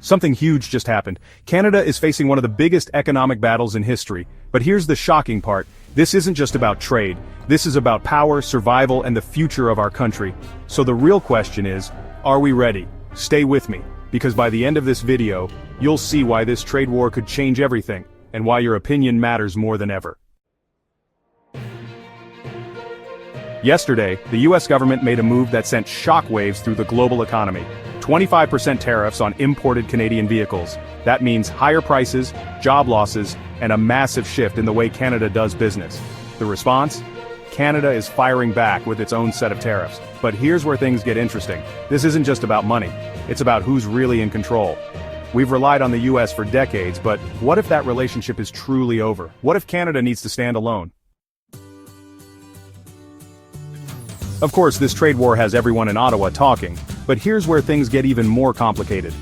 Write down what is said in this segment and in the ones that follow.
Something huge just happened. Canada is facing one of the biggest economic battles in history. But here's the shocking part. This isn't just about trade. This is about power, survival, and the future of our country. So the real question is, are we ready? Stay with me, because by the end of this video, you'll see why this trade war could change everything, and why your opinion matters more than ever. Yesterday, the US government made a move that sent shockwaves through the global economy. 25% tariffs on imported Canadian vehicles. That means higher prices, job losses, and a massive shift in the way Canada does business. The response? Canada is firing back with its own set of tariffs. But here's where things get interesting. This isn't just about money. It's about who's really in control. We've relied on the US for decades, but what if that relationship is truly over? What if Canada needs to stand alone? Of course, this trade war has everyone in Ottawa talking, but here's where things get even more complicated.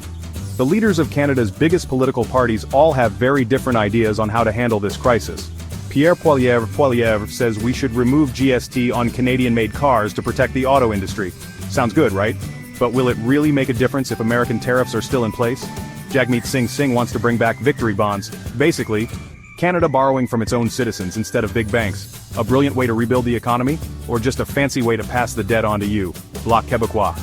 The leaders of Canada's biggest political parties all have very different ideas on how to handle this crisis. Pierre Poilievre says we should remove GST on Canadian-made cars to protect the auto industry. Sounds good, right? But will it really make a difference if American tariffs are still in place? Jagmeet Singh wants to bring back victory bonds. Basically, Canada borrowing from its own citizens instead of big banks. A brilliant way to rebuild the economy? Or just a fancy way to pass the debt on to you? Bloc Québécois.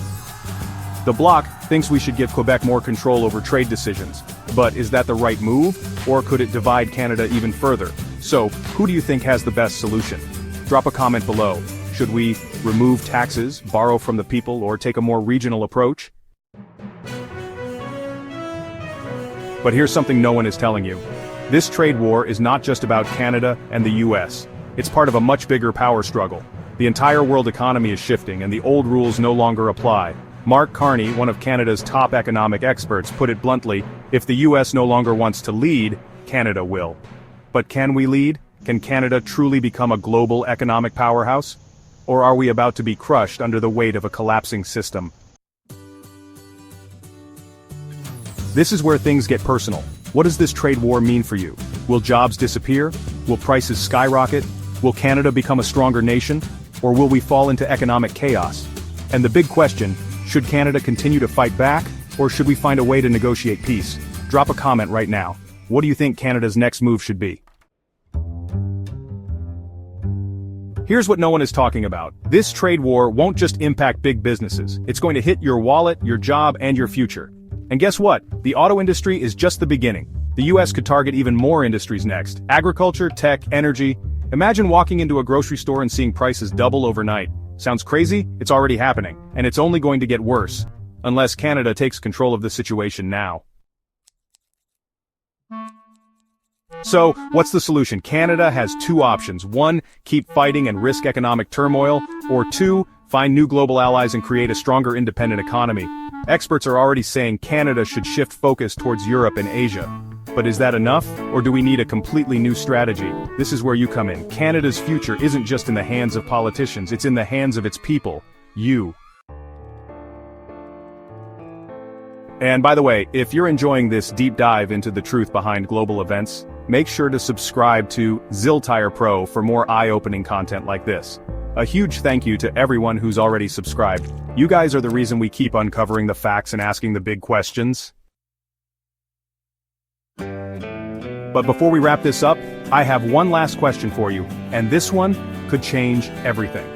The Bloc thinks we should give Quebec more control over trade decisions. But is that the right move? Or could it divide Canada even further? So, who do you think has the best solution? Drop a comment below. Should we remove taxes, borrow from the people, or take a more regional approach? But here's something no one is telling you. This trade war is not just about Canada and the US. It's part of a much bigger power struggle. The entire world economy is shifting and the old rules no longer apply. Mark Carney, one of Canada's top economic experts, put it bluntly, if the US no longer wants to lead, Canada will. But can we lead? Can Canada truly become a global economic powerhouse? Or are we about to be crushed under the weight of a collapsing system? This is where things get personal. What does this trade war mean for you? Will jobs disappear? Will prices skyrocket? Will Canada become a stronger nation? Or will we fall into economic chaos? And the big question, should Canada continue to fight back? Or should we find a way to negotiate peace? Drop a comment right now. What do you think Canada's next move should be? Here's what no one is talking about. This trade war won't just impact big businesses. It's going to hit your wallet, your job, and your future. And guess what? The auto industry is just the beginning. The US could target even more industries next. Agriculture, tech, energy. Imagine walking into a grocery store and seeing prices double overnight. Sounds crazy? It's already happening. And it's only going to get worse. Unless Canada takes control of the situation now. So, what's the solution? Canada has two options. One, keep fighting and risk economic turmoil. Or two, find new global allies and create a stronger independent economy. Experts are already saying Canada should shift focus towards Europe and Asia. But is that enough? Or do we need a completely new strategy? This is where you come in. Canada's future isn't just in the hands of politicians, it's in the hands of its people. You. And by the way, if you're enjoying this deep dive into the truth behind global events, make sure to subscribe to Xiltire Pro for more eye-opening content like this. A huge thank you to everyone who's already subscribed. You guys are the reason we keep uncovering the facts and asking the big questions. But before we wrap this up, I have one last question for you, and this one could change everything.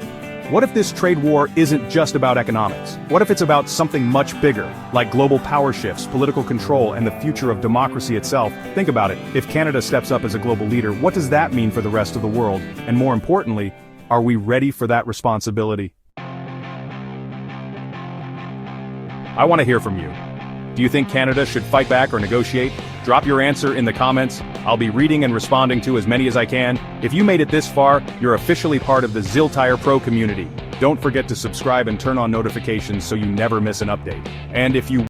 What if this trade war isn't just about economics? What if it's about something much bigger, like global power shifts, political control, and the future of democracy itself? Think about it. If Canada steps up as a global leader, what does that mean for the rest of the world? And more importantly, are we ready for that responsibility? I want to hear from you. Do you think Canada should fight back or negotiate? Drop your answer in the comments. I'll be reading and responding to as many as I can. If you made it this far, you're officially part of the Xiltire Pro community. Don't forget to subscribe and turn on notifications so you never miss an update. And if you